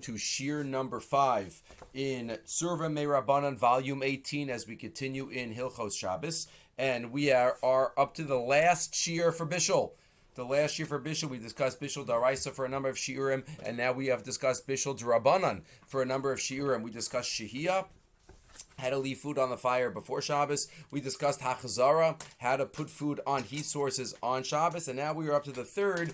To shiur number 5 in Tzurba Hilchot volume 18 as we continue in Hilchot Shabbos, and we are up to the last shiur for Bishul. The last shiur for Bishul, we discussed Bishul Daraisa for a number of shiurim, and now we have discussed Bishul D'Rabbanan for a number of shiurim. We discussed Shehiyah, how to leave food on the fire before Shabbos. We discussed Hachzara, how to put food on heat sources on Shabbos, and now we are up to the third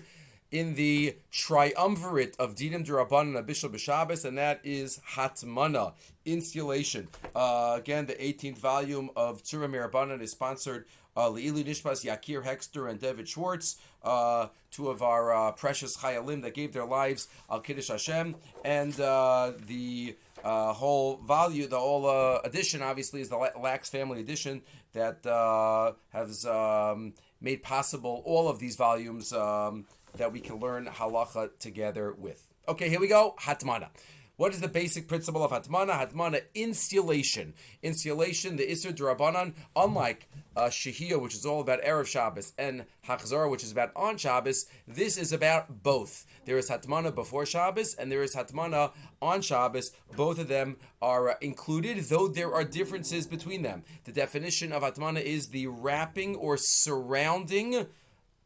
in the triumvirate of Dinim D'Rabbanan and Bishul B'Shabbos, and that is Hatmanah, Insulation. Again, the 18th volume of Tzurba Hilchot is sponsored Le'ilu Nishmas Yakir Hexter and David Schwartz, two of our precious Chayalim that gave their lives al Kiddush Hashem, and the whole value, the whole edition, obviously, is the Lax Family Edition that has made possible all of these volumes that we can learn halacha together with. Okay, here we go. Hatmanah. What is the basic principle of Hatmanah? Hatmanah, insulation. Insulation, the Isser D'Rabbanan, unlike Shehiyah, which is all about Erev Shabbos, and Hachzara, which is about on Shabbos, this is about both. There is Hatmanah before Shabbos, and there is Hatmanah on Shabbos. Both of them are included, though there are differences between them. The definition of Hatmanah is the wrapping or surrounding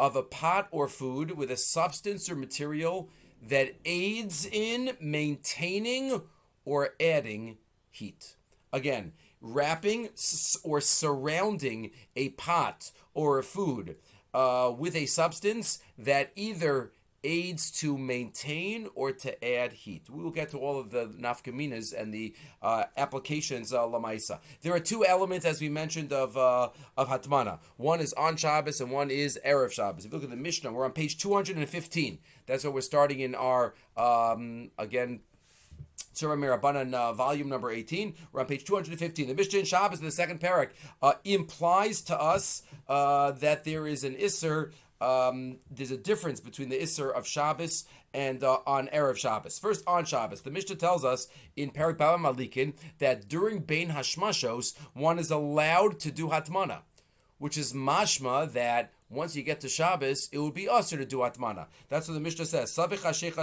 of a pot or food with a substance or material that aids in maintaining or adding heat. Again, wrapping or surrounding a pot or a food with a substance that either aids to maintain or to add heat. We will get to all of the nafkaminas and the applications lamaisa. There are two elements, as we mentioned, of Hatmanah. One is on Shabbos and one is Erev Shabbos. If you look at the Mishnah, we're on page 215. That's where we're starting in our, again, Tzurba Hilchot volume number 18. We're on page 215. The Mishnah in Shabbos, in the second parak, implies to us that there is an Isser. There's a difference between the Isser of Shabbos and on Erev Shabbos. First, on Shabbos, the Mishnah tells us in Parak Bava Malikin that during Bein Hashmashos, one is allowed to do Hatmanah, which is mashma that once you get to Shabbos, it would be usher to do Hatmanah. That's what the Mishnah says. Those who daven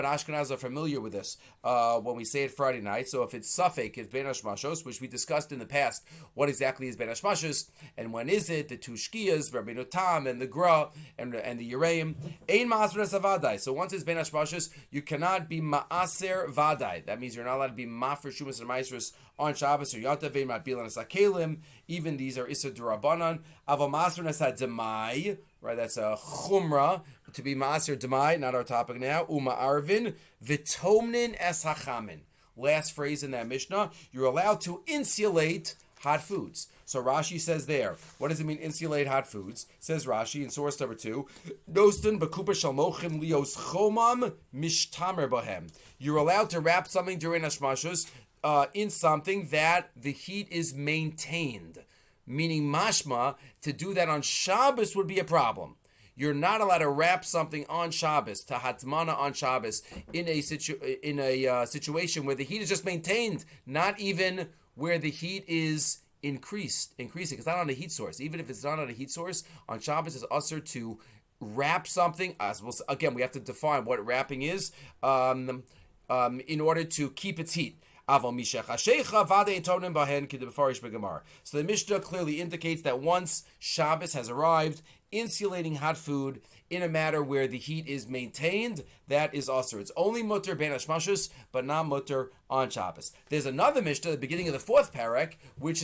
Ashkenaz are familiar with this when we say it Friday night. So if it's Safek, it's Ben Hashmashos, which we discussed in the past, what exactly is Ben Hashmashos, and when is it? The two Shkiyas, Rabbeinu Tam, and the Gra, and the Yereim. Ein Ma'aser Savadai. So once it's Ben Hashmashos, you cannot be Ma'aser Vadai. That means you're not allowed to be Ma'fer Shumas and Ma'isrus on Shabbos, or Yatavim, Matbilan, and Sakelim. Even these are Issa D'Rabbanan. Aval Maser Nasa Demai, right? That's a Chumrah, to be Maser Demai, not our topic now. Uma Arvin, Vitomnin Es Hachamin. Last phrase in that Mishnah, you're allowed to insulate hot foods. So Rashi says there, what does it mean, insulate hot foods? Says Rashi in source number 2, Dostan Bakupa Shalmochim Lios Chomam Mishtamer Bahem. You're allowed to wrap something during Hashmashos in something that the heat is maintained. Meaning mashma, to do that on Shabbos would be a problem. You're not allowed to wrap something on Shabbos, to Hatmanah on Shabbos, in a situation where the heat is just maintained, not even where the heat is increasing. It's not on a heat source. Even if it's not on a heat source, on Shabbos it's usher to wrap something. Again, we have to define what wrapping is in order to keep its heat. So the Mishnah clearly indicates that once Shabbos has arrived, insulating hot food in a matter where the heat is maintained, that is usher. It's only mutter ben hashmashos, but not mutter on Shabbos. There's another Mishnah at the beginning of the fourth parak, which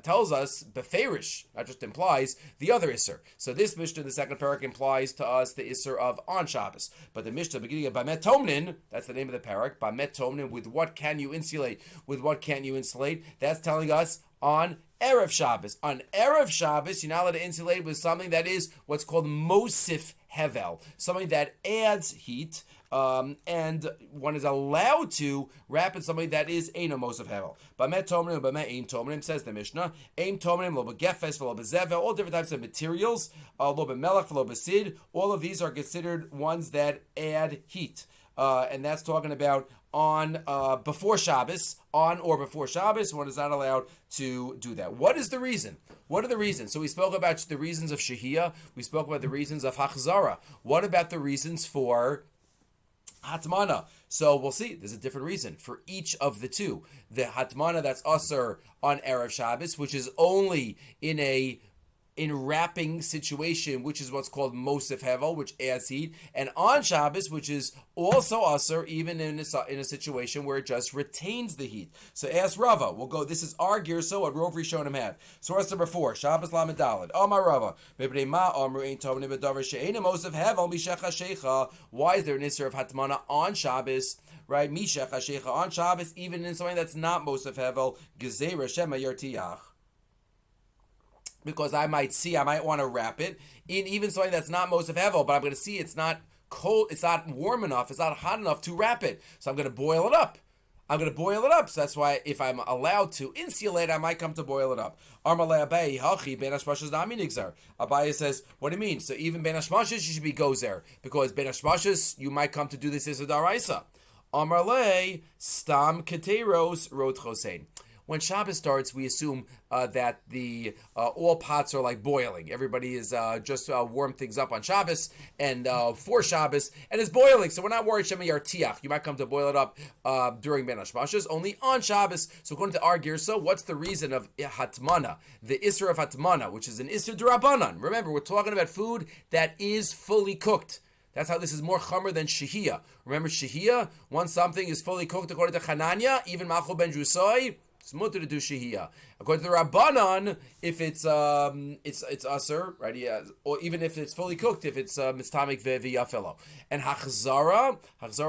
tells us beferish, not just implies, the other isser. So this Mishnah, the second parak, implies to us the isser of on Shabbos. But the Mishnah beginning of Bamet Tomnin, that's the name of the parak, Bamet Tomnin, with what can you insulate, with what can't you insulate, that's telling us on Erev Shabbos. On Erev Shabbos, you're not allowed to insulate with something that is what's called Mosif Hevel, something that adds heat. and one is allowed to wrap in something that is Eino Mosef Hevel. Bamet Tomrim, Bamet Ein Tomrim, says the Mishnah. Ein Tomrim, Lo Begefes, Lo Bezevel, all different types of materials, Lo Bemelech, Lo Besid, all of these are considered ones that add heat. And that's talking about on before Shabbos, on or before Shabbos, one is not allowed to do that. What is the reason? What are the reasons? So we spoke about the reasons of Shehiyah. We spoke about the reasons of Hachzara. What about the reasons for Hatmanah? So we'll see. There's a different reason for each of the two. The Hatmanah that's Asur on Erev Shabbos, which is only in wrapping situation, which is what's called Mosef Hevel, which adds heat, and on Shabbos, which is also Asur, even in a situation where it just retains the heat. So ask Rava. We'll go. This is our Girso, what Rov Rishonim have. Source number 4, Shabbos Lamed Daled. Amar Rava. Why is there an Isser of Hatmanah on Shabbos? Right, Mishach HaShecha on Shabbos, even in something that's not Mosef Hevel, Gezerah Shema Yartiach. Because I might want to wrap it in even something that's not Mosef Hevel, but I'm going to see it's not cold, it's not warm enough, it's not hot enough to wrap it. So I'm going to boil it up. So that's why if I'm allowed to insulate, I might come to boil it up. Abaye says, what do you mean? So even Ben Hashmashis, you should be gozer, because Ben Hashmashis, you might come to do this as a daraisa. Amarle stam keteros rot chosein. When Shabbos starts, we assume that the all pots are like boiling. Everybody is just warm things up on Shabbos and for Shabbos, and it's boiling. So we're not worried Shema Yartiach. You might come to boil it up during Ben Hashmashas, only on Shabbos. So according to our Girsa, what's the reason of Hatmanah, the Isser of Hatmanah, which is an Isser D'Rabbanan? Remember, we're talking about food that is fully cooked. That's how this is more chomer than shehiyah. Remember shehiyah, once something is fully cooked according to Chananya, even Machol ben Drusoi, it's mutter to do shehiyah. According to the Rabbanan, if it's aser, right? Yeah, or even if it's fully cooked, if it's mistamik v'yafelo. And hachzara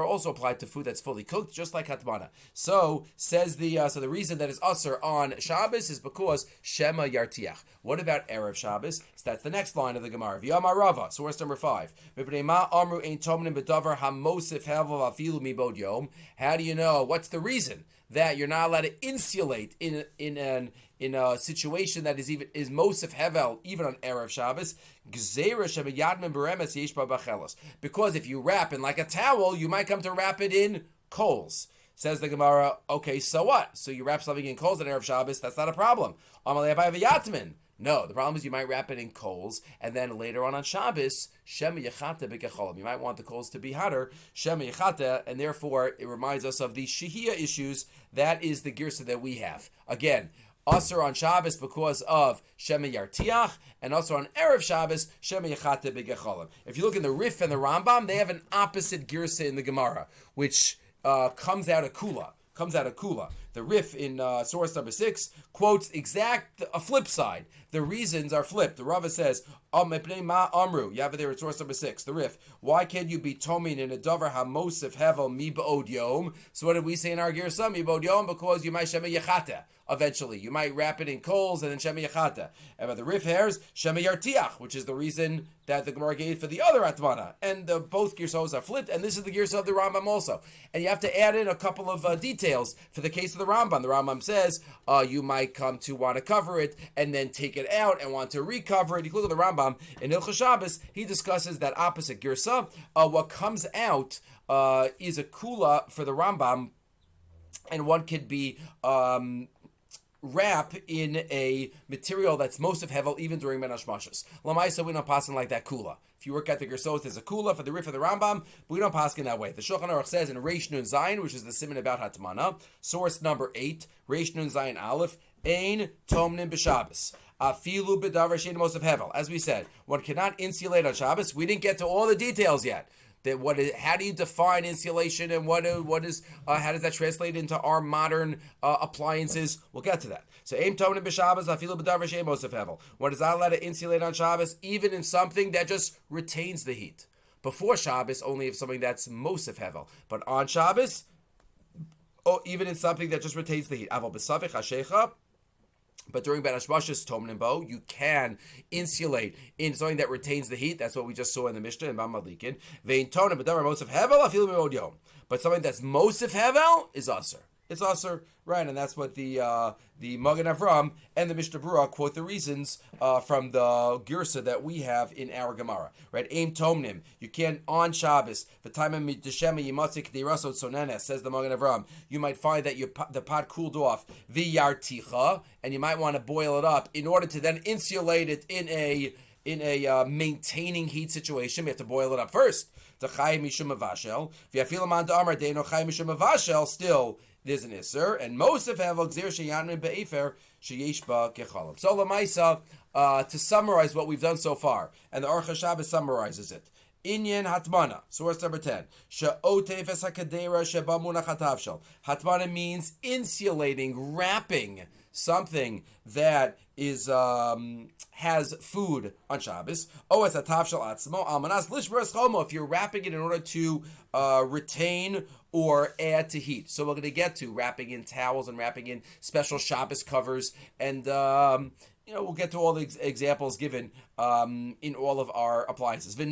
also applied to food that's fully cooked, just like hatmana. So says the reason that it's aser on Shabbos is because shema yartiach. What about Erev Shabbos? So that's the next line of the Gemara. V'yamar Rava, source number 5. How do you know? What's the reason that you're not allowed to insulate in a situation that is Mosef Hevel, even on Erev Shabbos? Because if you wrap in like a towel, you might come to wrap it in coals. Says the Gemara, okay, so what? So you wrap something in coals on Erev Shabbos, that's not a problem. No, the problem is you might wrap it in coals, and then later on Shabbos, Shema Yechata B'Kecholim. You might want the coals to be hotter, Shema Yechata, and therefore it reminds us of these Shehiyah issues. That is the Girsa that we have. Again, Asr on Shabbos because of Shema Yartiach, and also on Erev Shabbos, Shema Yechata B'Kecholim. If you look in the Rif and the Rambam, they have an opposite Girsa in the Gemara, which comes out of Kula. The Rif in source number 6 quotes a flip side. The reasons are flipped. The Rava says, Amru, you have it there in source number 6, the Rif. Why can't you be tomin in a davar hamosef hevel mi ba'od yom? So what did we say in our Girsa? Mi ba'od yom, because you might shema yechata. Eventually, you might wrap it in coals and then shema yechata. And by the Rif hairs, shema yartiach, which is the reason that the Gemara gave for the other Hatmanah. And both Girsos are flipped, and this is the Girsa of the Rambam also. And you have to add in a couple of details for the case of the Rambam. The Rambam says you might come to want to cover it and then take it out and want to recover it. You look at the Rambam in Hilchot Shabbos, he discusses that opposite Girsa. What comes out is a kula for the Rambam, and one could be wrap in a material that's Mosef Hevel even during Ben Hashmashas. Lamaisa, we don't pass in like that kula. If you work at the Gersos, there's a kula for the Rif of the Rambam, but we don't pass in that way. The Shulchan Aruch says in Reish Nun Zayin, which is the siman about Hatmanah, source number 8, Reish Nun Zayin Aleph, Ein Tomnin B'Shabbos. Afilu B'davar Shein Mosef Hevel. As we said, one cannot insulate on Shabbos. We didn't get to all the details yet. How do you define insulation, and how does that translate into our modern appliances? We'll get to that. So aim tonin b'Shabbos afilu b'davar she'ein mosef hevel. One is not allowed to insulate on Shabbos, even in something that just retains the heat. Before Shabbos, only if something that's mosef hevel, but on Shabbos, even in something that just retains the heat. Aval b'savich hashecha. But during Ben Hashbashas Tomnimbo, you can insulate in something that retains the heat. That's what we just saw in the Mishnah in Bamalikin. Vein Tonim, but Mosef Hevel, Afil Meod Yom. But something that's Mosef Hevel is Aser. It's Aser, right? And that's what the Magen Avram and the Mishnah Berurah quote the reasons from the Girsa that we have in our Gemara, right? Aim Tomnim, you can't on Shabbos. The time of Deshema Yimatzik Deirasot Sonenes, says the Magen Avram. You might find that the pot cooled off v'yarticha, and you might want to boil it up in order to then insulate it in a maintaining heat situation. We have to boil it up first. Still, there's an isser, and most of have be'efer sheyesh ba kechalim. So lamaisa, to summarize what we've done so far, and the Aruch HaShabbos summarizes it. Inyan Hatmana, source number 10. She'otef es hakadera sheba munach hatavshel. Hatmana means insulating, wrapping something that is has food on Shabbos. Oh, it's a tavshel atzmo almanas lishberes chomo. If you're wrapping it in order to retain or add to heat. So we're going to get to wrapping in towels and wrapping in special Shabbos covers, and we'll get to all the examples given in all of our appliances. There are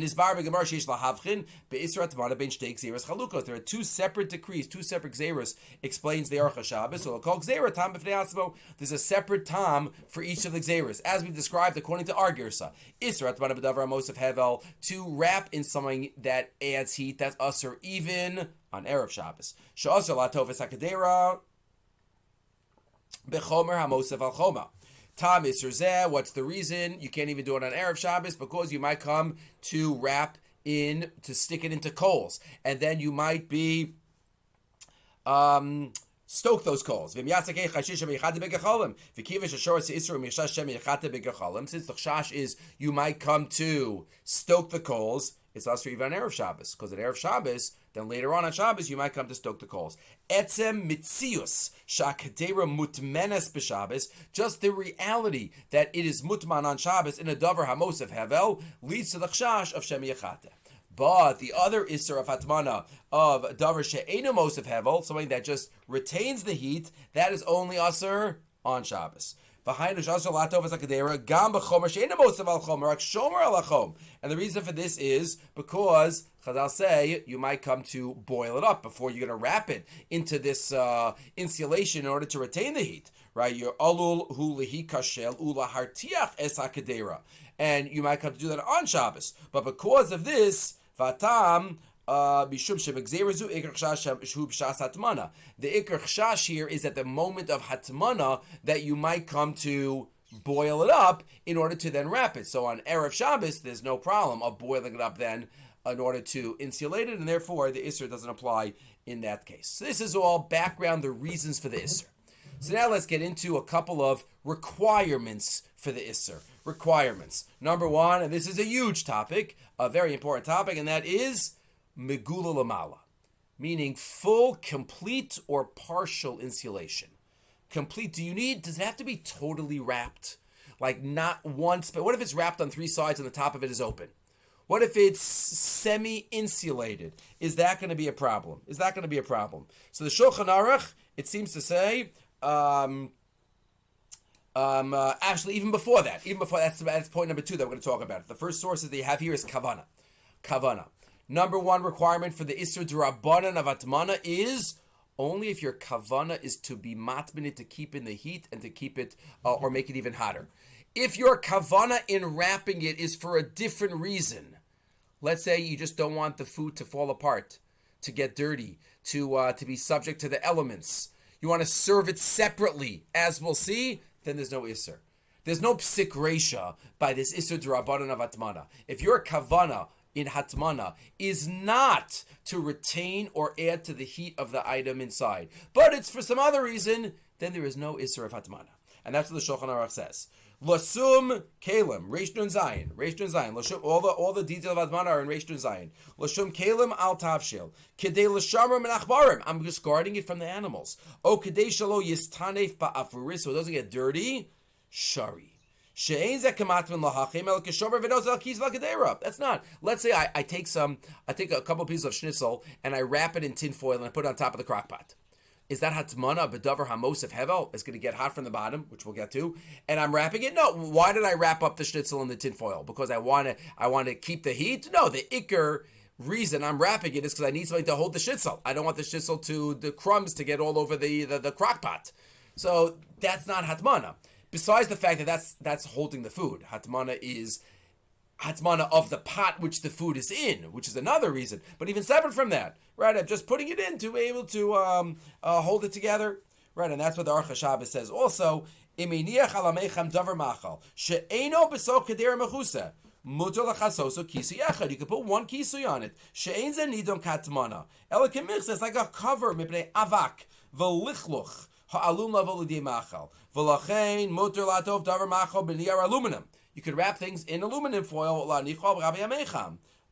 two separate decrees, two separate gzeros, explains the Aruch HaShabbos. So we'll call gzera tam b'fnei atzmo. There's a separate tam for each of the gzeros, as we described according to our girsa. Isra atmana b'davar amos of hevel, to wrap in something that adds heat, that's usher even on Erev Shabbos. She'asr latofes hakadera b'chomer hamosav al choma. Tam Isser, what's the reason? You can't even do it on Erev Shabbos because you might come to wrap in, to stick it into coals. And then you might be stoke those coals. Since the chash is you might come to stoke the coals, it's also even on Erev Shabbos, because at Erev Shabbos, then later on Shabbos, you might come to stoke the coals. Etzem mitzius shakadera mutmenes b'Shabbos, just the reality that it is mutman on Shabbos in a davar hamosef havel leads to the chash of shem yechate. But the other isser of hatmana of davar she'enu mosef havel, something that just retains the heat, that is only asser on Shabbos. And the reason for this is because Chazal say you might come to boil it up before you're going to wrap it into this insulation in order to retain the heat, right? You're alul hu lehi kashel ula hartiach es hakadera, and you might come to do that on Shabbos. But because of this, vatam. The ikr chash here is at the moment of hatmana that you might come to boil it up in order to then wrap it. So on Erev Shabbos, there's no problem of boiling it up then in order to insulate it, and therefore the isser doesn't apply in that case. So this is all background, the reasons for the isser. So now let's get into a couple of requirements for the isser. Requirements. Number one, and this is a huge topic, a very important topic, and that is Megula Lamala, meaning full, complete, or partial insulation. Complete, does it have to be totally wrapped? Like not once, but what if it's wrapped on three sides and the top of it is open? What if it's semi-insulated? Is that going to be a problem? So the Shulchan Aruch, it seems to say, actually even before that, that's point number two that we're going to talk about. The first source that you have here is Kavana. Number one requirement for the Isser D'Rabbanan of Hatmana is only if your kavana is to be matminit, to keep in the heat and to keep it or make it even hotter. If your kavana in wrapping it is for a different reason, let's say you just don't want the food to fall apart, to get dirty, to be subject to the elements, you want to serve it separately, as we'll see, then there's no Isser. There's no psik reisha by this Isser D'Rabbanan of Hatmana. If your kavana in Hatmana is not to retain or add to the heat of the item inside, but it's for some other reason, then there is no Isser of Hatmana. And that's what the Shulchan Aruch says. Lasum Kalim, Reish Nun Zayin. All the details of Hatmana are in Reish Nun Zayin. Lasum Kalim al Tavshil. Kedei Lashamar min Achbarim. I'm just guarding it from the animals. O Kedei Shalo Yistanef Ba'afuris, so it doesn't get dirty. Shari. That's not. Let's say I take a couple pieces of schnitzel and I wrap it in tin foil and I put it on top of the crockpot. Is that hatmana b'davar hamosef hevel? It's going to get hot from the bottom, which we'll get to, and I'm wrapping it. No, why did I wrap up the schnitzel in the tinfoil? Because I want to keep the heat. No, the ikr reason I'm wrapping it is because I need something to hold the schnitzel. I don't want the schnitzel the crumbs to get all over the crockpot. So that's not hatmana. Besides the fact that that's holding the food, hatmana is hatmana of the pot which the food is in, which is another reason. But even separate from that, right? I'm just putting it in to be able to hold it together, right? And that's what the Aruch HaShabbos says also. Iminiach alamechem davar machal she'eno b'so keder mechusa mutar lachasoso kisui echad. You can put one kisui on it. She'ein ze nidon katmana. Elakemich, it's like a cover mipnei avak v'lichluch ha'alum level l'dei machal v'lachein mutar latov davar machal b'niyar aluminum. You could wrap things in aluminum foil.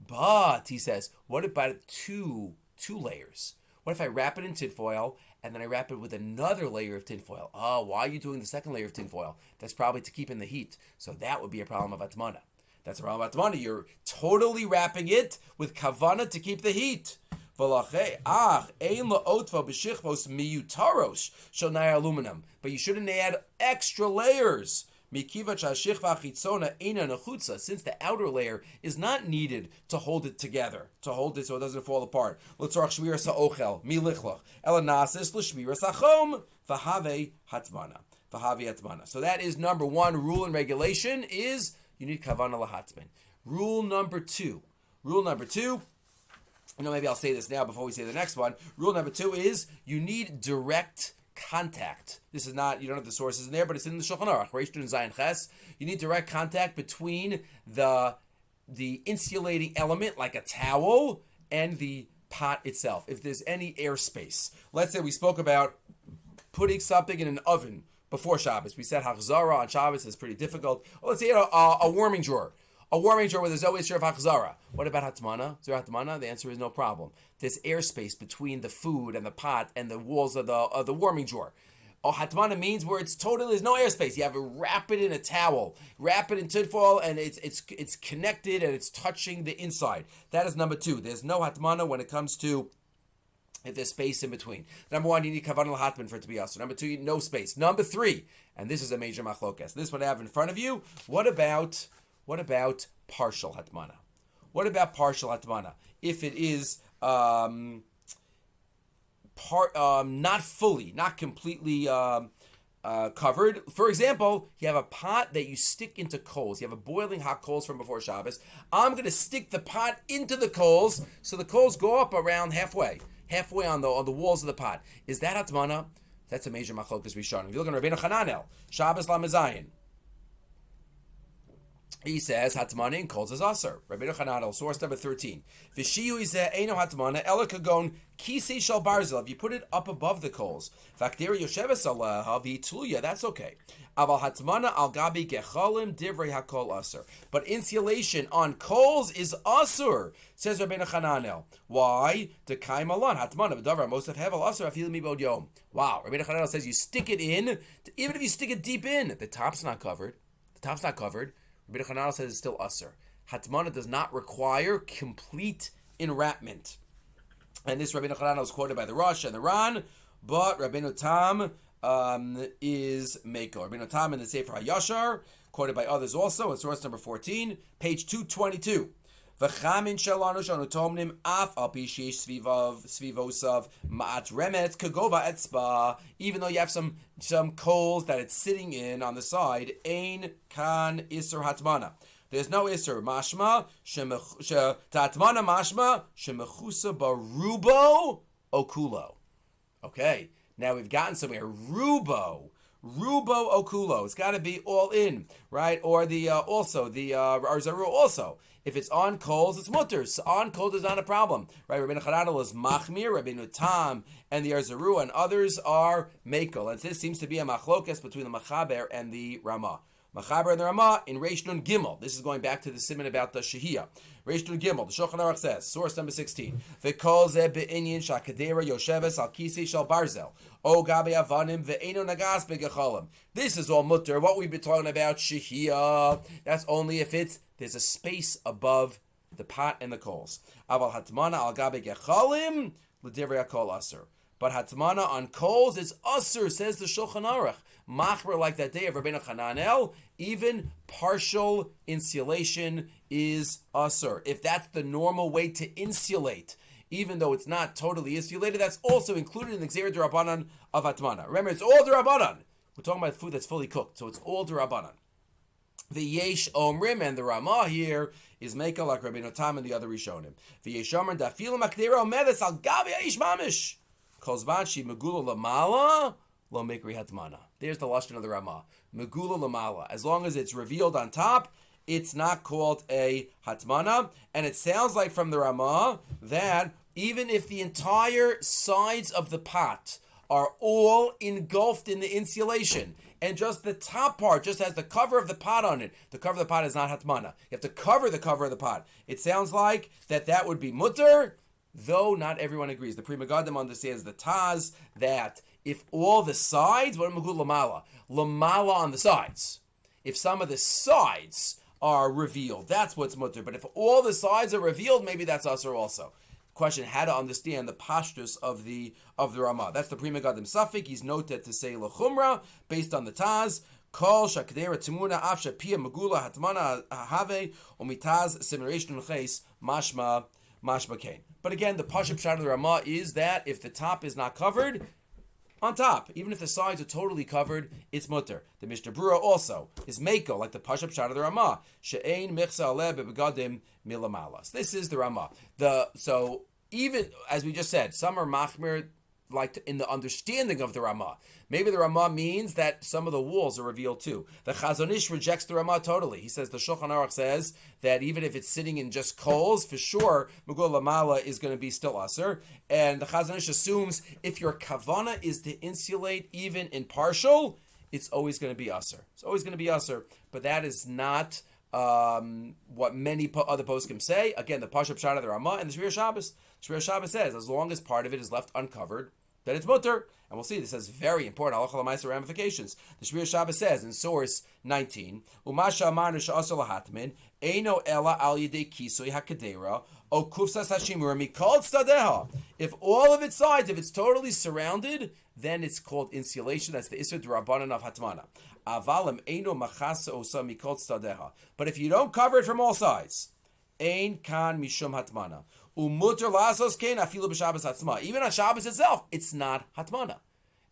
But, he says, what about two layers? What if I wrap it in tinfoil and then I wrap it with another layer of tinfoil? Oh, why are you doing the second layer of tinfoil? That's probably to keep in the heat. So that would be a problem of hatmana. That's a problem of hatmana. You're totally wrapping it with kavana to keep the heat. But you shouldn't add extra layers. Since the outer layer is not needed to hold it together, to hold it so it doesn't fall apart. So that is number one rule and regulation is you need kavanah lahatman. Rule number two, maybe I'll say this now before we say the next one. Rule number two is you need direct contact. This is not, you don't have the sources in there, but it's in the Shulchan Aruch. Reish Nun Zayin Ches. You need direct contact between the insulating element, like a towel, and the pot itself. If there's any airspace. Let's say we spoke about putting something in an oven before Shabbos. We said Hachzara on Shabbos is pretty difficult. Well, let's say a warming drawer. A warming drawer where there's always issue of Hachzara. What about Hatmanah? Is there Hatmanah? The answer is no problem. There's airspace between the food and the pot and the walls of the warming drawer. Hatmanah means where it's totally, there's no airspace. You have to wrap it in a towel, wrap it in tinfoil, and it's connected and it's touching the inside. That is number two. There's no Hatmanah when it comes to if there's space in between. Number one, you need kavanah l'hatman for it to be usher. Number two, you need no space. Number three, and this is a major machlokas. This one I have in front of you. What about partial hatmana? What about partial hatmana? If it is not fully, not completely covered. For example, you have a pot that you stick into coals. You have a boiling hot coals from before Shabbos. I'm going to stick the pot into the coals, so the coals go up around halfway on the walls of the pot. Is that hatmana? That's a major machlokas rishonim. If you look at Rabbeinu Chananel, Shabbos Lamezayin. He says hatmana and calls as aser. Rabbeinu Chananel, source number 13. V'shiyu izeh eino hatmana ela kagon kisei shel barzel. If you put it up above the coals, v'akderi yosheves aleha v'itluya, that's okay. Aval hatmana al gabi gechalim divrei hakol aser. But insulation on coals is aser, says Rabbeinu Chananel. Why? Dekaim alon hatmana b'davar mosef hevel aser afil mibod yom. Wow, Rabbeinu Chananel says you stick it in, even if you stick it deep in, the top's not covered. Rabbi Chananel says it's still usher. Hatmanah does not require complete enwrapment. And this Rabbi Chananel is quoted by the Rosh and the Ran, but Rabbeinu Tam is Meiko. Rabbeinu Tam in the Sefer HaYashar, quoted by others also, in source number 14, page 222. V'chamin shelanu shanu tomnim af al pi sheish svivosav ma'at remet kagova etzba. Even though you have some coals that it's sitting in on the side, ein kan iser hatmana. There's no iser. Mashma tatmana mashma shemechusa barubo okulo. Okay, now we've gotten somewhere. Rubo okulo. It's got to be all in, right? Or the arzaru also. If it's on coals, it's mutter. So on coals is not a problem, right? Rabbeinu Chananel is machmir, Rabbeinu Tam and the Arzaru and others are mekel. And this seems to be a machlokas between the Machaber and the Ramah. Machaber and the Ramah in Reish Nun Gimel. This is going back to the siman about the Shehiyah. Reish Nun Gimel, the Shulchan Aruch says, source number 16. V'kol zeh be'inyin shakadera yosheves al kisei shel barzel. O gabe avanim ve'eno nagas begecholim. This is all mutter. What we've been talking about, Shehiyah. That's only if there's a space above the pot and the coals. Aval hatmana al gabe gecholim l'divrei hakol aser. But Hatmanah on coals is usur, says the Shulchan Aruch. Machmer, like that day of Rabbeinu Hananel, even partial insulation is usur. If that's the normal way to insulate, even though it's not totally insulated, that's also included in the Gzeira D'Rabbanan of Hatmanah. Remember, it's all D'Rabbanan. We're talking about food that's fully cooked, so it's all D'Rabbanan. The Yesh Omrim and the Ramah here is Meika like Rabbeinu Tam and the other Rishonim. The Yesh Omrim Dafilu Makdera Omedes Al Gavi Aish Mamish Kozban Shi Megula Lamala Lo Mikri Hatmanah. There's the lashon of the Ramah. Megula Lamala. As long as it's revealed on top, it's not called a Hatmanah. And it sounds like from the Ramah that even if the entire sides of the pot are all engulfed in the insulation, and just the top part just has the cover of the pot on it, the cover of the pot is not Hatmanah. You have to cover the cover of the pot. It sounds like that would be mutter, though not everyone agrees. The Pri Megadim understands the Taz that if all the sides, what Magul Lamala? Lamala on the sides. If some of the sides are revealed, that's what's mutter. But if all the sides are revealed, maybe that's usher also. Question: how to understand the pashtus of the Ramah? That's the Pri Megadim Safik. He's noted to say lechumra based on the Taz. Kol shakdera timuna afsha pia magula hatmana have umitaz simulation ches mashma kain. But again, the pashup shot of the Ramah is that if the top is not covered, on top, even if the sides are totally covered, it's mutter. The Mishnah Brura also is meiko, like the pashup shot of the Ramah. She'ein michsa aleh bebegadim milamalas. This is the Ramah. So even as we just said, some are machmir like in the understanding of the Ramah. Maybe the Ramah means that some of the walls are revealed too. The Chazon Ish rejects the Ramah totally. He says the Shulchan Aruch says that even if it's sitting in just coals, for sure Megul Lamala is going to be still aser. And the Chazon Ish assumes if your kavana is to insulate even in partial, it's always going to be aser. It's always going to be aser. But that is not what many other poskim say. Again, the Pashup Shad of the Ramah and the Shmir Shabbos. Shmir Shabbos says as long as part of it is left uncovered, then it's mutter. And we'll see, this has very important halacha l'maaseh ramifications. The Shmir Shabbos says in source 19, Umasha amanu she'asur lahatmin, eino ela al yidei kisui hakadera, o kufsas hashimur mikol tzdadeha. If all of its sides, if it's totally surrounded, then it's called insulation. That's the Isur D'Rabbanan of Hatmanah. Avalim eino machasa osa mikol tzdadeha. But if you don't cover it from all sides, ein kan mishum Hatmanah. Umuter lasos kein afilu b'Shabbos atzma. Even on Shabbos itself, it's not Hatmanah,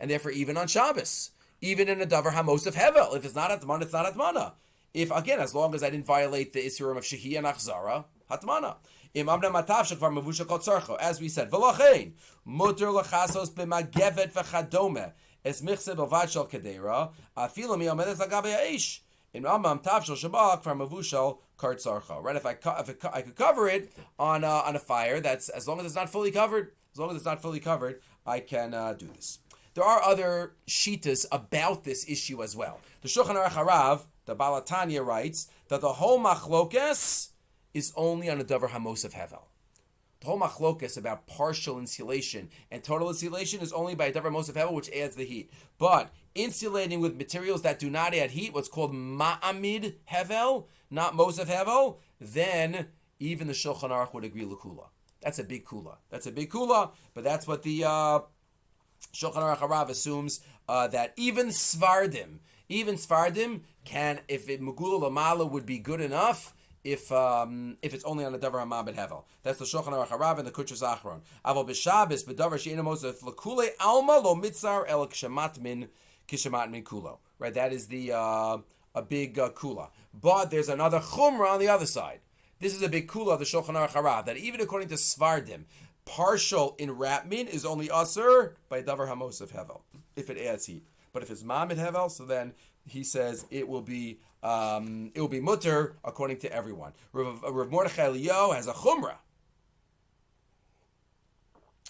and therefore even on Shabbos, even in a davar hamos of hevel, if it's not Hatmanah, it's not Hatmanah. If again, as long as I didn't violate the isurim of shehiyah and achzara, Hatmanah. Imamna matav shekvar mavusha kol tzarcho, as we said, v'lachein muter lachasos b'magevet v'chadome es michse b'vad shel kedera afilu miyomedes agabe ha'esh. In Ramam Tavshel Shabak from Mavushal Kartzarcha. Right? If I could cover it on a fire, that's as long as it's not fully covered. As long as it's not fully covered, I can do this. There are other shitas about this issue as well. The Shulchan Aruch Harav, the Balatanya writes that the whole machlokes is only on a davar hamos of hevel. The whole machlokes about partial insulation and total insulation is only by a davar hamos of hevel, which adds the heat. But insulating with materials that do not add heat, what's called ma'amid hevel, not mosef hevel, then even the Shulchan Aruch would agree l'kula. That's a big kula. But that's what the Shulchan Aruch Harav assumes that even Svardim can, if it Megula Lamala would be good enough, if it's only on a davar hamabed hevel. That's the Shulchan Aruch Harav and the Kucher Zachron. Aval b'Shabbos b'davar she'ena mosef l'kule alma lo mitzar el kshemat min kulo. Right, that is the a big kula. But there's another chumrah on the other side. This is a big kula of the Shulchan Aruch Harav that even according to Svardim, partial in ratmin is only aser by davar hamos of hevel if it adds heat. But if it's mamid hevel, so then he says it will be mutter according to everyone. Rav Mordechai Eliyahu has a chumrah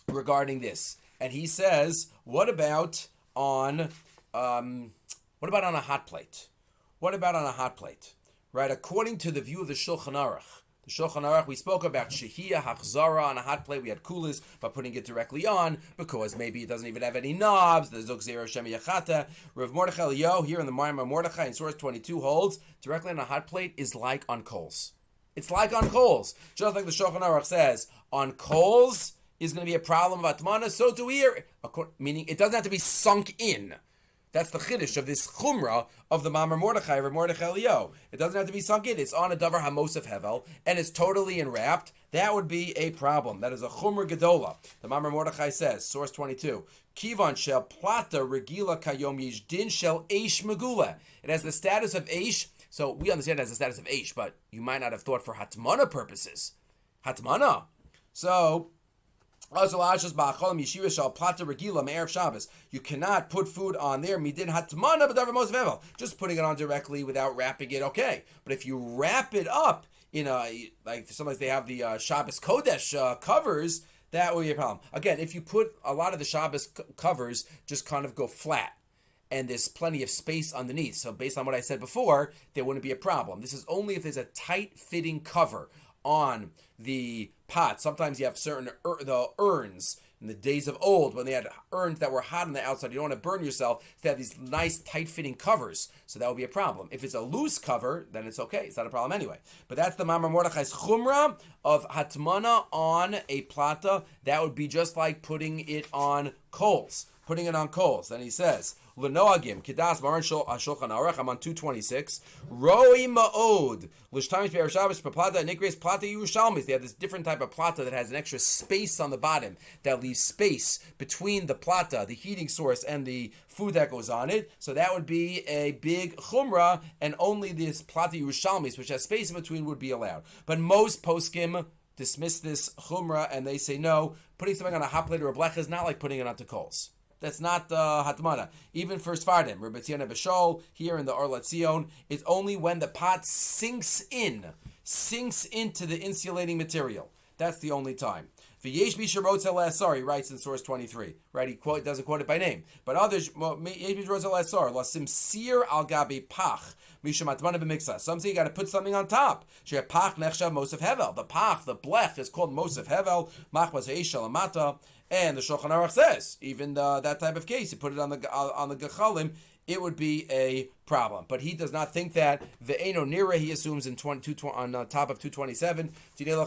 regarding this, and he says, what about on a hot plate? What about on a hot plate? Right, according to the view of the Shulchan Aruch, we spoke about shehiyah, hachzara on a hot plate. We had kulas by putting it directly on because maybe it doesn't even have any knobs. The zog zera shem yachata. Rav Mordechai Eliyahu here in the Maimon Mordechai in source 22 holds directly on a hot plate is like on coals. It's like on coals, just like the Shulchan Aruch says on coals. is going to be a problem of Hatmanah, so too here. Meaning it doesn't have to be sunk in. That's the chiddush of this chumrah of the Mamar Mordechai or Mordechai Elio. It doesn't have to be sunk in. It's on a davar hamosef hevel, and it's totally enwrapped. That would be a problem. That is a chumrah gedola. The Mamar Mordechai says, source 22, Kivan shel plata regila kayom yish din shel eish megula. It has the status of eish, so we understand it as the status of eish, but you might not have thought for Hatmanah purposes. Hatmanah. So, you cannot put food on there. Midin hatmana b'davar mos vevel. Just putting it on directly without wrapping it, okay. But if you wrap it up in a, like sometimes they have the Shabbos Kodesh covers, that will be a problem. Again, if you put a lot of the Shabbos covers just kind of go flat, and there's plenty of space underneath. So based on what I said before, there wouldn't be a problem. This is only if there's a tight-fitting cover on the pot. Sometimes you have certain the urns in the days of old when they had urns that were hot on the outside. You don't want to burn yourself. So they have these nice tight-fitting covers. So that would be a problem. If it's a loose cover, then it's okay. It's not a problem anyway. But that's the Mamar Mordechai's chumrah of Hatmanah on a plata. That would be just like putting it on coals. Putting it on coals. Then he says, L'noagim, Kedas Maran Shulchan Aruch, I'm on 226. Roi Ma'od, L'shtamis Be'er Shabbos, Plata, Nikres, Plata Yerushalmis. They have this different type of plata that has an extra space on the bottom that leaves space between the plata, the heating source, and the food that goes on it. So that would be a big chumrah, and only this Plata Yerushalmis, which has space in between, would be allowed. But most poskim dismiss this chumrah, and they say no, putting something on a hot plate or a blech is not like putting it onto coals. That's not Hatmanah. Even for Sfardim, Rabbi Tzion B'Shol, here in the Or Latzion, it's only when the pot sinks into the insulating material. That's the only time. V'yesh b'sharotz el-asar, he writes in source 23. Right, he doesn't quote it by name. But others, yesh b'sharotz el-asar, lasim sir al gabi pach, mishum hatmanah b'miksa. Some say you got to put something on top. She pach nechshav mosef hevel. The pach, the blech, is called mosef hevel. Mach was eish shalamata. And the Shulchan Aruch says, even that type of case, you put it on the gechalim, it would be a problem. But he does not think that. Ve'eno nira, he assumes on top of 227. There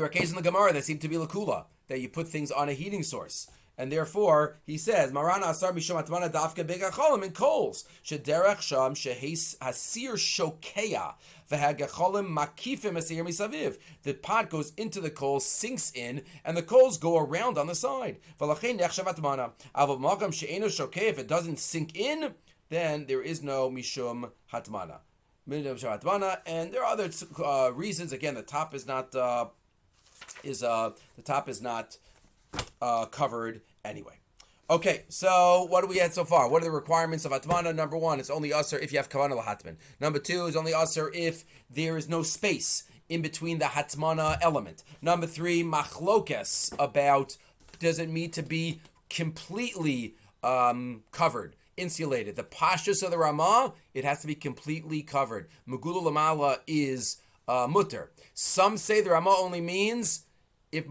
are cases in the Gemara that seem to be lakula, that you put things on a heating source. And therefore, he says, Marana asar mishum hatmana dafka begacholim in coals. Shederech sham shehes hasir shokeya v'hagacholim makifim asir misaviv. The pot goes into the coals, sinks in, and the coals go around on the side. V'lachein nechshav hatmana. Avol makam she'eno shokeya. If it doesn't sink in, then there is no mishum hatmana. And there are other reasons. Again, the top is not covered anyway. Okay, so what do we had so far? What are the requirements of Hatmanah? Number one, it's only usher if you have kavanah l'hatman. Number two, it's only usher if there is no space in between the Hatmanah element. Number three, machlokes about does it need to be completely covered, insulated. The pashtus of the Ramah, it has to be completely covered. Megula l'mala is mutter. Some say the Ramah only means if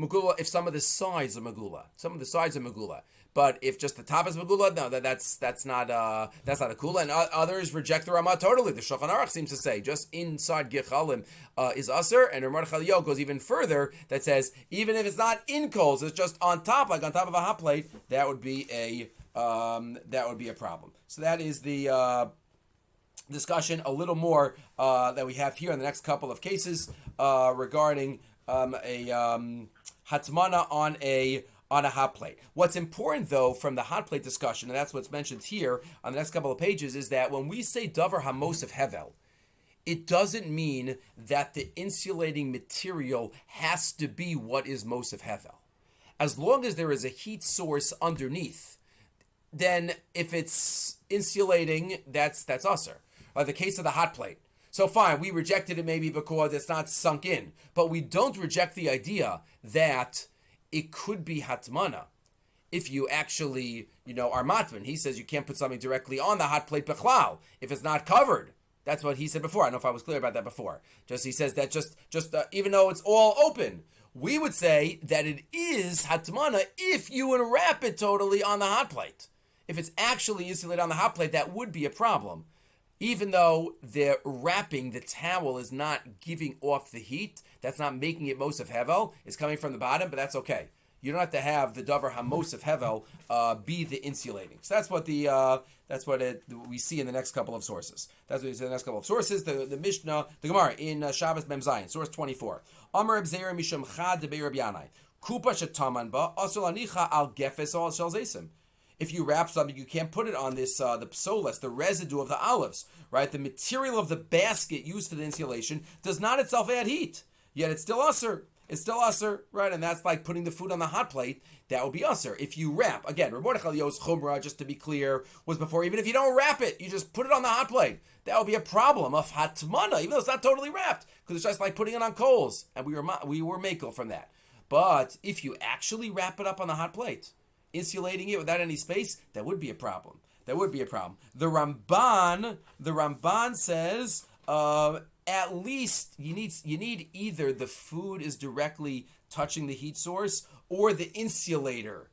some of the sides are megula, but if just the top is megula, no, that's not a kula. And others reject the Ramah totally. The Shulchan Aruch seems to say just inside gechalim is aser, and Mordechai Elio goes even further that says even if it's not in coals, it's just on top, like on top of a hot plate, that would be a problem. So that is the discussion a little more that we have here in the next couple of cases regarding a hatmana on a hot plate. What's important though from the hot plate discussion, and that's what's mentioned here on the next couple of pages, is that when we say davar hamosef hevel, it doesn't mean that the insulating material has to be what is mosef hevel. As long as there is a heat source underneath, then if it's insulating, that's usher. Like the case of the hot plate. So fine, we rejected it maybe because it's not sunk in, but we don't reject the idea that it could be hatmana. If you actually, are matman, he says you can't put something directly on the hot plate bechlal if it's not covered. That's what he said before. I don't know if I was clear about that before. He says that just even though it's all open, we would say that it is hatmana if you unwrap it totally on the hot plate. If it's actually insulated on the hot plate, that would be a problem. even though the wrapping, the towel, is not giving off the heat, that's not making it mosef hevel, it's coming from the bottom, but that's okay. You don't have to have the davar hamosef hevel be the insulating. So that's what we see in the next couple of sources. That's what we see in the next couple of sources. The Mishnah, the Gemara in Shabbos Mem Zayin, source 24. Amar Reb Zera misham chad debei Reb Yanai. Kupa shetaman ba asur lanicha al gefes al shel zeisim. If you wrap something, you can't put it on this the psolas, the residue of the olives, right? The material of the basket used for the insulation does not itself add heat, yet it's still usur. It's still usur, right? And that's like putting the food on the hot plate. That would be usur. If you wrap, again, Rabbi Shalom's chumrah, just to be clear, was before, even if you don't wrap it, you just put it on the hot plate. That would be a problem of hatmanah, even though it's not totally wrapped, because it's just like putting it on coals, and we were makel from that. But if you actually wrap it up on the hot plate, insulating it without any space, that would be a problem. That would be a problem. The Ramban says, at least you need either the food is directly touching the heat source or the insulator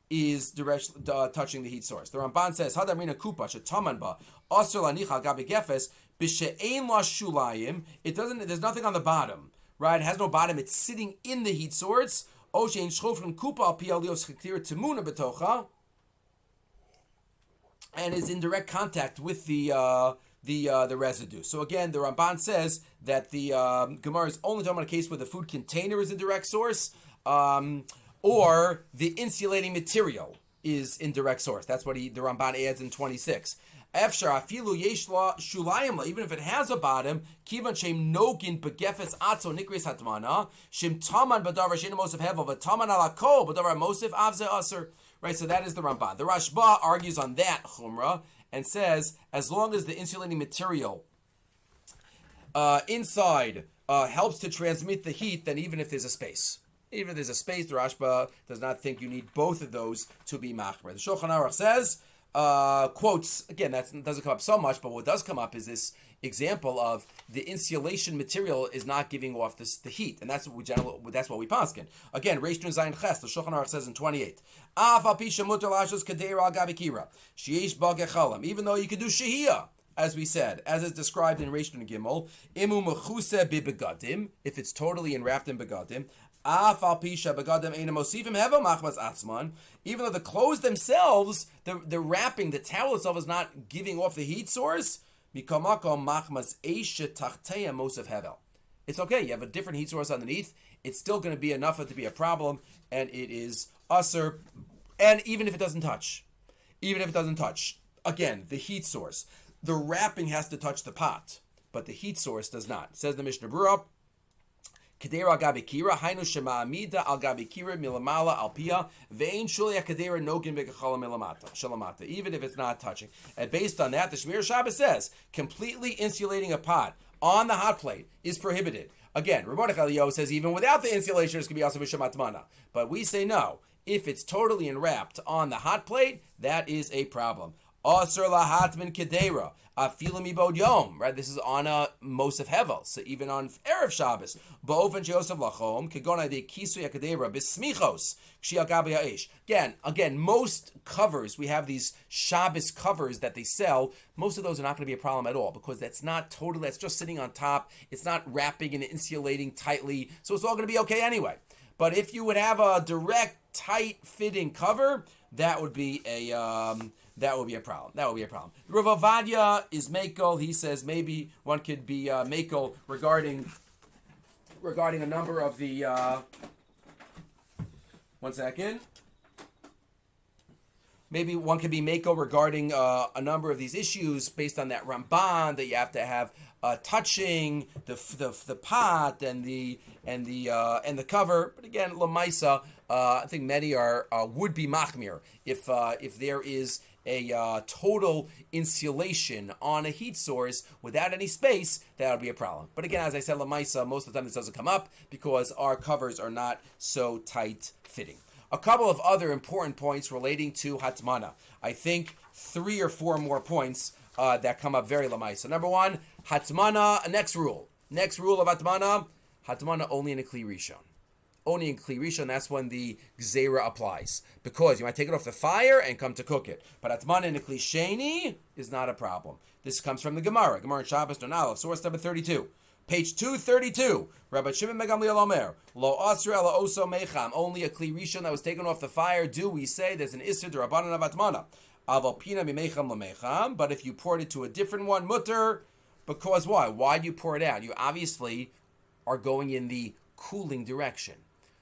is directly touching the heat source. The Ramban says, "Hadamrina kupa shetaman ba asur lanicha gabi gefes b'she'ein la shulayim." It doesn't. There's nothing on the bottom, right? It has no bottom. It's sitting in the heat source. Oshein shchofrim kupa al pi alios chaktir temuna betocha, and is in direct contact with the residue. So again, the Ramban says that the Gemara is only talking about a case where the food container is a direct source, or the insulating material is in direct source. That's what the Ramban adds in 26. Efshar afilu yesh la shulayim, even if it has a bottom, kivan shem nogin begefes atzo nikris hatmana shem taman badavar shein mosef hevel v'taman ala kol badavar mosef avze aser. Right, so that is the Ramban. The Rashba argues on that chumrah and says, as long as the insulating material inside helps to transmit the heat, then even if there's a space. Even if there's a space, the Rashba does not think you need both of those to be machmer. The Shulchan Aruch says, quotes, again, that doesn't come up so much, but what does come up is this example of the insulation material is not giving off the heat, and that's what we paskin. Again, Reish Nun Zayin Ches, the Shulchan Aruch says in 28, even though you could do shehiyah, as we said, as is described in Reish Nun Gimel, imu mechuse bibegadim, if it's totally enwrapped in begadim, even though the clothes themselves, the wrapping, the towel itself is not giving off the heat source, it's okay. You have a different heat source underneath. It's still going to be enough to be a problem, and it is usur. And even if it doesn't touch, again, the heat source, the wrapping has to touch the pot, but the heat source does not. Says the Mishnah Berurah, Kedera al gabi kira, hainu shema amida al gabi kira milamala al pia, vein shulia kedera nogin bekachala milamata, shalamata, even if it's not touching. And based on that, the Shmir Shabbos says, completely insulating a pot on the hot plate is prohibited. Again, Rabbi Shalom says even without the insulation, it's going to be also b'shem hatmana. But we say no. If it's totally enwrapped on the hot plate, that is a problem. Asur lahatmin kedera. Afilim ibod yom, right? This is on a mosef hevel, so even on Erev Shabbos. Ba'ofen sheyosav lachom, kegona de kisu yakadera bismichos, k'shi al-gabi ha'esh. Again, most covers, we have these Shabbos covers that they sell, most of those are not going to be a problem at all, because that's not totally, that's just sitting on top, it's not wrapping and insulating tightly, so it's all going to be okay anyway. But if you would have a direct, tight-fitting cover, that would be a problem. Rav Ovadia is makel. He says maybe one could be makel regarding a number of the. One second. Maybe one could be makel regarding a number of these issues based on that Ramban that you have to have touching the pot and the cover. But again, lamaisa, I think many would be machmir if there is a total insulation on a heat source without any space, that would be a problem. But again, as I said, lamaisa, most of the time this doesn't come up because our covers are not so tight fitting. A couple of other important points relating to Hatmanah. I think 3 or 4 more points that come up very lamaisa. Number 1, Hatmanah, next rule. Next rule of Hatmanah only in a Kli Rishon. only in Kli Rishon, that's when the Gzeira applies. Because you might take it off the fire and come to cook it. But Hatmanah in a Kli Sheni is not a problem. This comes from the Gemara. Gemara in Shabbos, Aleph, source number 32. Page 232. Rabbi Shimon ben Gamliel Omer, Lo Asr Ela Oso Mecham. Only a Kli Rishon that was taken off the fire. Do we say there's an Isser D'Rabbanan of Hatmanah? Aval Pina Mimecham Lamecham. But if you poured it to a different one, Mutter. Because why? Why do you pour it out? You obviously are going in the cooling direction.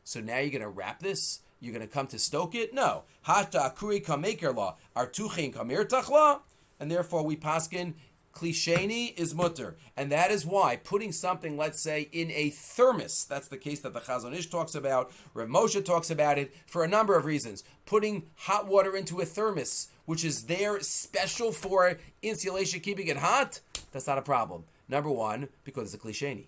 So now you're going to wrap this? You're going to come to stoke it? No. Hata Akuri Kameker Law. Artuchin Kamir Tachla. And therefore we paskin Kli Sheni is mutter. And that is why putting something, let's say, in a thermos, that's the case that the Chazon Ish talks about, Rav Moshe talks about it, for a number of reasons. Putting hot water into a thermos, which is there special for insulation, keeping it hot, that's not a problem. Number one, because it's a Kli Sheni.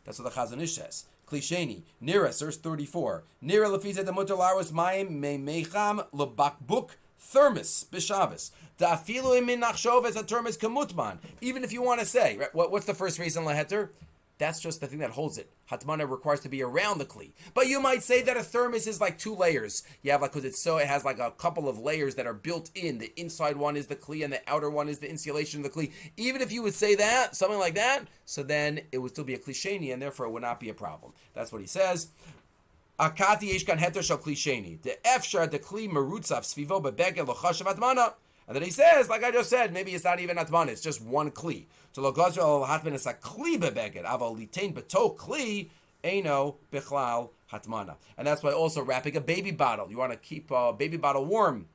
That's what the Chazon Ish says. Kli Sheni, Nira, source 34. Nira lefiza de mutter laros mayim me mecham lebakbuk thermos b'Shabbos. Da'afilu imin nachshov as a thermos kamutman. Even if you want to say, right, what's the first reason laheter? That's just the thing that holds it. Hatmanah requires to be around the kli. But you might say that a thermos is like two layers. You have like, because it has like a couple of layers that are built in. The inside one is the kli and the outer one is the insulation of the kli. Even if you would say that, something like that, so then it would still be a Kli Sheni and therefore it would not be a problem. That's what he says. Akati yeshkan heter shal Kli Sheni. The efshar the kli merutzav svivo bebegel lochashav Hatmanah. And then he says, like I just said, maybe it's not even Hatmanah, it's just one kli. So logazra hatman is a kli bebeged. Aval litain beto kli eino bichlal Hatmanah. And that's why also wrapping a baby bottle. You want to keep a baby bottle warm.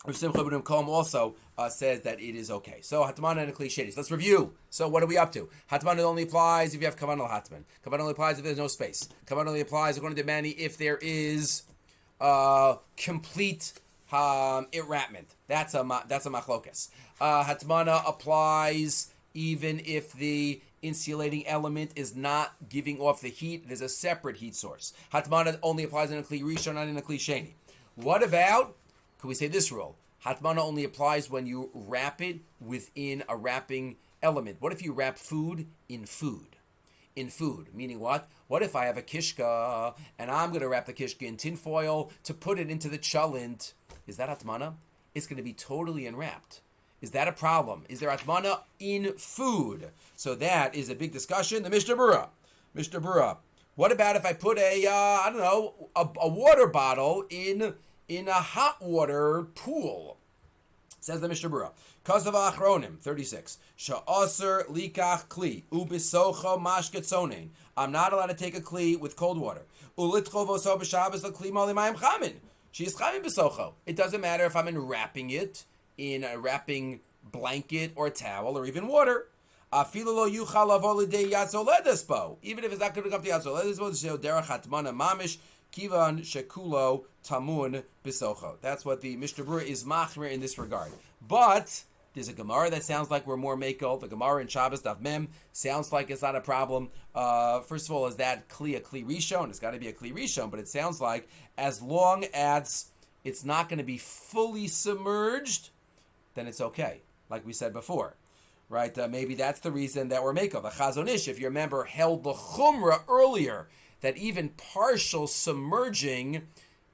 Rav Simcha ben Kolm also says that it is okay. So Hatmanah and a Kli Sheni. Let's review. So what are we up to? Hatmanah only applies if you have kavanah hatman. Kavanah only applies if there's no space. Kavanah only applies according to Mani if there is complete enwrapment. That's a machlokas. Hatmanah applies even if the insulating element is not giving off the heat. There's a separate heat source. Hatmanah only applies in a Kli Rishon, not in a Kli Sheni. What about, could we say this rule? Hatmanah only applies when you wrap it within a wrapping element. What if you wrap food in food? In food, meaning what? What if I have a kishka and I'm going to wrap the kishka in tin foil to put it into the chalent? Is that Hatmanah? It's going to be totally enwrapped. Is that a problem? Is there Hatmanah in food? So that is a big discussion. The Mishnah Berurah. What about if I put a water bottle in a hot water pool? Says the Mishnah Berurah. Kazav Achronim 36. Sha'aser likach kli ubisocha mashketzonein. I'm not allowed to take a kli with cold water. Ulitcho voso b'Shabbos l'kli mali mayim chamin. She's chamin b'socho. It doesn't matter if I'm enwrapping it in a wrapping blanket or towel or even water. Afilu lo yuchal lavo l'dei yatzoledespo. Even if it's not going to come to yatzoledespo, it's derech hatmana mamish kivan shekulo tamun b'socho. That's what the Mishnah Berurah is machmer in this regard. But there's a Gemara that sounds like we're more makel. The Gemara in Shabbos Daf Mem sounds like it's not a problem. First of all, is that Kli a Kli Rishon? It's got to be a Kli Rishon, but it sounds like as long as it's not going to be fully submerged, then it's okay, like we said before. Right? Maybe that's the reason that we're makel. The Chazon Ish, if you remember, held the Chumrah earlier, that even partial submerging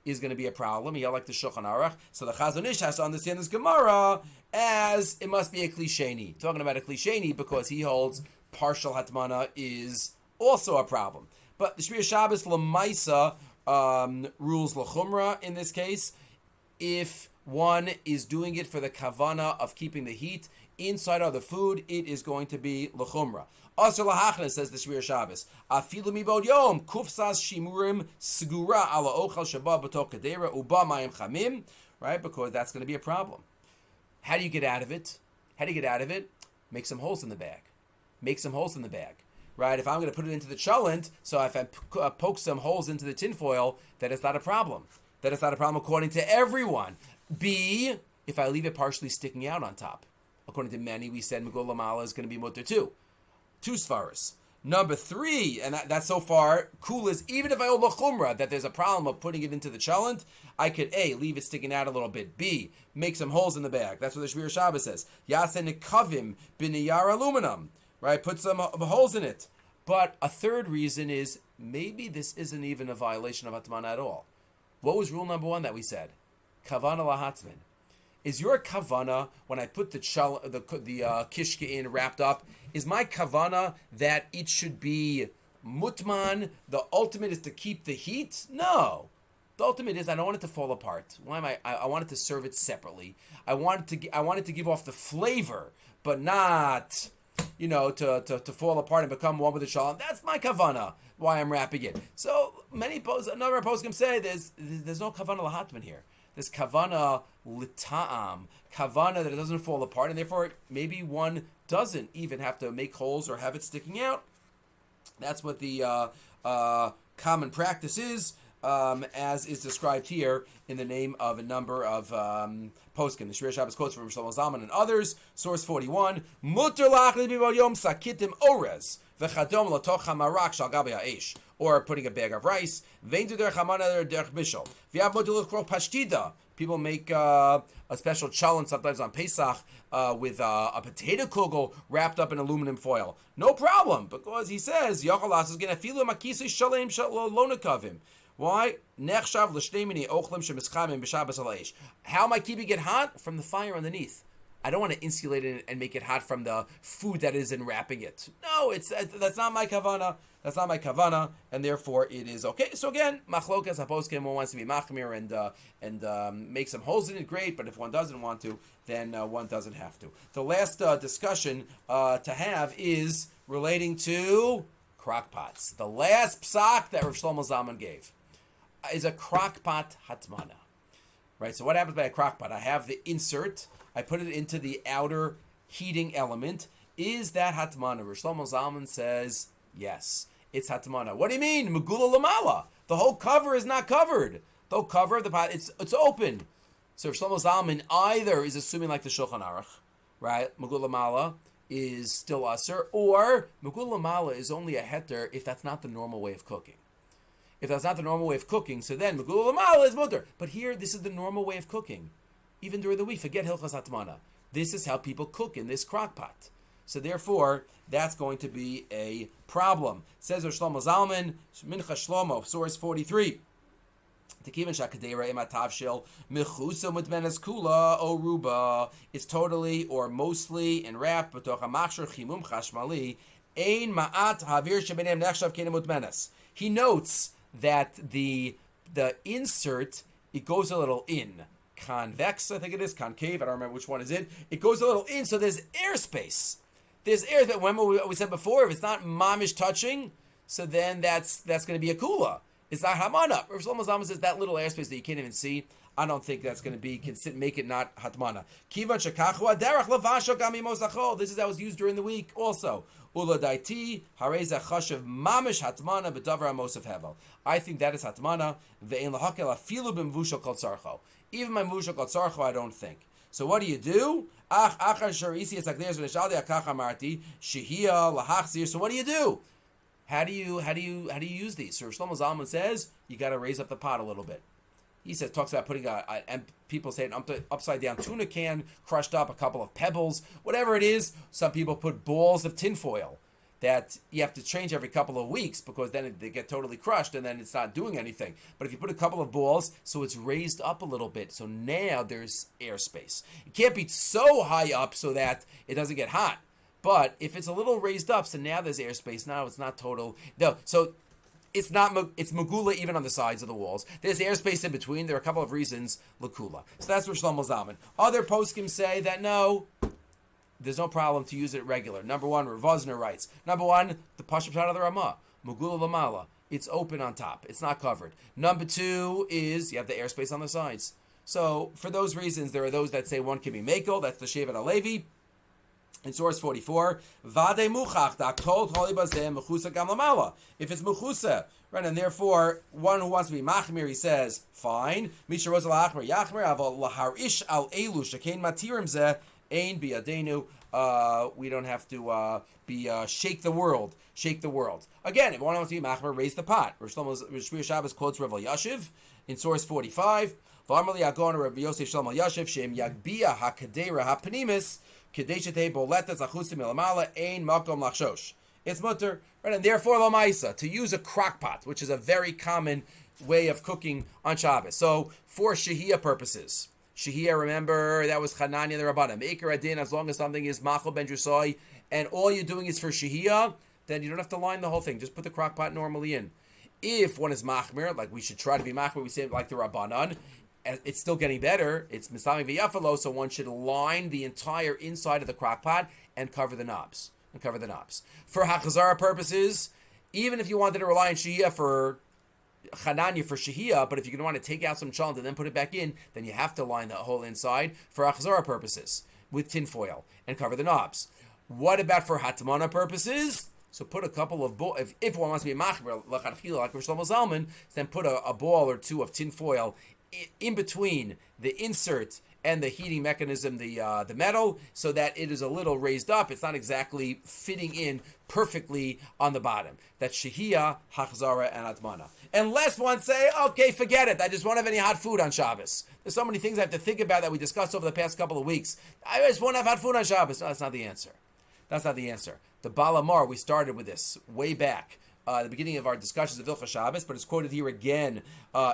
is going to be a problem. He held like the Shulchan Aruch. So the Chazon Ish has to understand this Gemara as it must be a Kli Sheni. Talking about a Kli Sheni because he holds partial Hatmanah is also a problem. But the Shmir Shabbos L'maisa rules L'chumra in this case. If one is doing it for the kavana of keeping the heat inside of the food, it is going to be L'chumra. Asr lahachna, says the Shmir Shabbos. Afilu mibod yom kufsas shimurim segura ala ochal shabbat b'tok kadera uba mayim chamim. Right, because that's going to be a problem. How do you get out of it? Make some holes in the bag. Right, if I'm going to put it into the chalent, so if I poke some holes into the tinfoil, that is not a problem. That is not a problem according to everyone. B, if I leave it partially sticking out on top. According to many, we said Megol Lamala is going to be mutter too. 2 svaras. Number 3, and that's so far, cool is, even if I hold l'chumra, that there's a problem of putting it into the chalent, I could A, leave it sticking out a little bit. B, make some holes in the bag. That's what the Shmir Shabbos says. Yasen nekavim b'niyar aluminum. Right, put some holes in it. But a third reason is maybe this isn't even a violation of Hatmanah at all. What was rule number 1 that we said? Kavana lahatzmin. Is your kavana, when I put the kishke in wrapped up, is my kavana that it should be mutman? The ultimate is to keep the heat? No. The ultimate is I don't want it to fall apart. Why am I wanted to serve it separately. I wanted to give off the flavor, but not, to fall apart and become one with the shalom. That's my kavana. Why I'm wrapping it. So another poskim say there's no kavana lahatman here. There's kavana lita'am, kavana that it doesn't fall apart, and therefore maybe one doesn't even have to make holes or have it sticking out. That's what the common practice is, as is described here in the name of a number of poskim. The Shir Shabbos quotes from Shlomo Zalman and others. Source 41: Muter lach libibal yom sakitim orez v'chadom latoch hamarak shal gabi ha'esh. Or putting a bag of rice. People make a special challah sometimes on Pesach with a potato kugel wrapped up in aluminum foil. No problem, because he says Yochalas is going to feel makisi shalem lonakavim. Why? How am I keeping it hot? From the fire underneath. I don't want to insulate it and make it hot from the food that is in wrapping it. No, that's not my kavana. That's not my kavana, and therefore it is okay. So again, machlokas haposkim, one wants to be machmir and make some holes in it, great. But if one doesn't want to, then one doesn't have to. The last discussion to have is relating to crockpots. The last psak that Rav Shlomo Zalman gave is a crockpot hatmana. Right. So what happens by a crockpot? I have the insert. I put it into the outer heating element. Is that hatmana? Rav Shlomo Zalman says yes. It's hatmana. What do you mean? Megula lamala. The whole cover is not covered. The whole cover of the pot, it's open. So Rav Shlomo Zalman either is assuming like the Shulchan Aruch, right? Megula lamala is still usher, or Megula lamala is only a heter if that's not the normal way of cooking. If that's not the normal way of cooking, so then Megula lamala is mutter. But here, this is the normal way of cooking. Even during the week, forget Hilchos Hatmana. This is how people cook in this crock pot. So therefore, that's going to be a problem. Says Rav Shlomo Zalman, Mincha Shlomo, source 43. Tekivin shakadera imatavshil mechusa mutmenes kula o ruba. It's totally or mostly enwrapped b'toch hamachshor chimum chashmali. Ein ma'at havir shebenem nechshav kenem mutmenes. He notes that the insert, it goes a little in. Convex, I think it is, concave, I don't remember which one is it. It goes a little in, so there's airspace. There's air that, remember we said before, if it's not mamish touching, so then that's going to be a kula. It's not hamana. Rav Shlomo Zalman says that little airspace that you can't even see, I don't think that's going to be, make it not hatmana. Kivan shekachu aderach lavasho gami mosachol. This is how it's used during the week also. Ula daiti hareza chashav mamish hatmana b'davar amos of hevel. I think that is hatmana. Ve'en lahakel afilu b'mvushal kol tzarcho. Even my mvushal kol tzarcho, I don't think. So what do you do? So what do you do? How do you use these? So Shlomo Zalman says you got to raise up the pot a little bit. He says talks about putting and people say an upside down tuna can crushed up, a couple of pebbles, whatever it is. Some people put balls of tinfoil that you have to change every couple of weeks because then they get totally crushed and then it's not doing anything. But if you put a couple of balls, so it's raised up a little bit, so now there's airspace. It can't be so high up so that it doesn't get hot. But if it's a little raised up, so now there's airspace. Now it's not total. No, so it's megula even on the sides of the walls. There's airspace in between. There are a couple of reasons lakula. So that's what Shlomo Zalman. Other poskim say that no, there's no problem to use it regular. Number one, Rav Rosner writes. Number one, the Pashup Shad of the Ramah. Megula lamala. It's open on top. It's not covered. Number two is you have the airspace on the sides. So for those reasons, there are those that say one can be Mekel. That's the Shevet HaLevi. In source 44, Vade Muchach, da kol toli bazeh mechusa gam lamala. If it's mechusa, right, and therefore one who wants to be machmir, he says, fine. Misha roza lachmir yachmir aval laharish al elu shekain matirim zeh ein biadenu. We don't have to shake the world. Shake the world. Again, if one wants to be machmir, raise the pot. Rosh Shabbos quotes Rav Yashiv in source 45. V'amali agon Rav Yosef Shalom Yashiv shem yagbia hakadera hapnimis. If it's mutter, right? And therefore, lamaisa, to use a crockpot, which is a very common way of cooking on Shabbos. So, for shehiyah purposes, shehiyah, remember, that was chananya the rabbanim. Meikar adin, as long as something is machal ben drusoi, and all you're doing is for shehiyah, then you don't have to line the whole thing. Just put the crockpot normally in. If one is machmir, like we should try to be machmir, we say like the rabbanan, it's still getting better. It's misami v'yafalo, so one should line the entire inside of the crockpot and cover the knobs. For hachazara purposes, even if you wanted to rely on shehiyah for chananya for shehiyah, but if you're going to want to take out some chalent and then put it back in, then you have to line the whole inside for hachazara purposes with tinfoil and cover the knobs. What about for hatmana purposes? So put a couple of balls, if one wants to be machmer, like Rabbi Shalom Rosner, then put a ball or two of tinfoil in between the insert and the heating mechanism, the metal, so that it is a little raised up. It's not exactly fitting in perfectly on the bottom. That's shehiyah, hachzara, and hatmana. Unless one say, okay, forget it. I just won't have any hot food on Shabbos. There's so many things I have to think about that we discussed over the past couple of weeks. I just won't have hot food on Shabbos. No, that's not the answer. The Baal Amar, we started with this way back at the beginning of our discussions of Hilchot Shabbos, but it's quoted here again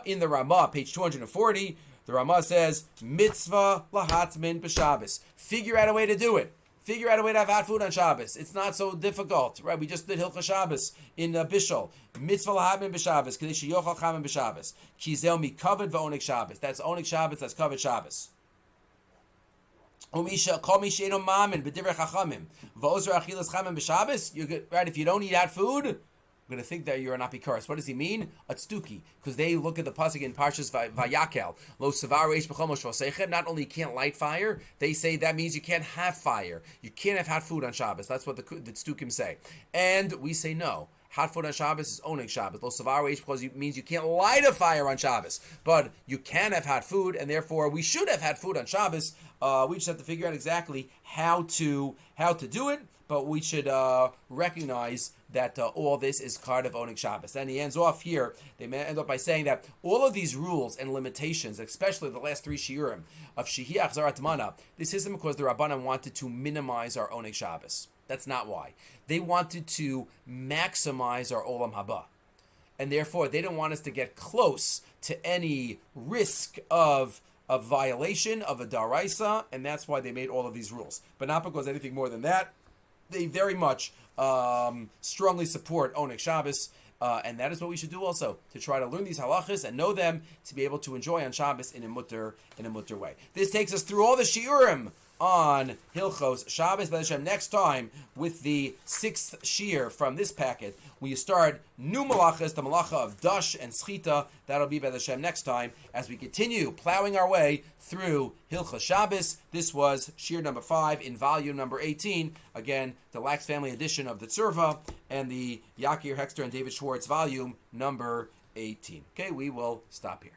in the Ramah, page 240. The Ramah says, mitzvah lahatmin b'Shabbos. Figure out a way to do it. Figure out a way to have hot food on Shabbos. It's not so difficult, right? We just did Hilchot Shabbos in Bishul. Mitzvah lahatmin b'Shabbos. Kadesh yochal chamin b'Shabbos. Kizel mikavod v'onik Shabbos. That's onik Shabbos. That's kavod Shabbos. Umisha call me sheino mamin b'divrei chachamim v'ozer achilas chamin b'Shabbos. You get right if you don't eat hot food. I'm going to think that you're not cursed. What does he mean? A tztuki. Because they look at the pasuk in Parshas Vayakel. Lo savar reish b'chol moshvo seichem. Not only you can't light fire, they say that means you can't have fire. You can't have hot food on Shabbos. That's what the tztukim say. And we say no. Hot food on Shabbos is onik Shabbos. Lo savar reish because it means you can't light a fire on Shabbos. But you can have hot food, and therefore we should have had food on Shabbos. We just have to figure out exactly how to do it. But we should recognize that all this is part of Onik Shabbos. And he ends off here, they end up by saying that all of these rules and limitations, especially the last three shiurim of shehiyah, achzara, hatmana, this isn't because the Rabbanan wanted to minimize our Onik Shabbos. That's not why. They wanted to maximize our Olam Haba. And therefore, they didn't want us to get close to any risk of violation of a daraisa, and that's why they made all of these rules. But not because anything more than that. They very much strongly support Onik Shabbos, and that is what we should do also, to try to learn these halachas and know them, to be able to enjoy on Shabbos in a mutter way. This takes us through all the shiurim on Hilchos Shabbos. B'ez Hashem, next time with the sixth shiur from this packet, we start new malachas, the malacha of dash and schita. That'll be B'ez Hashem next time as we continue plowing our way through Hilchos Shabbos. This was shiur number 5 in volume number 18. Again, the Lax family edition of the Tzurva and the Yakir Hexter and David Schwartz volume number 18. Okay, we will stop here.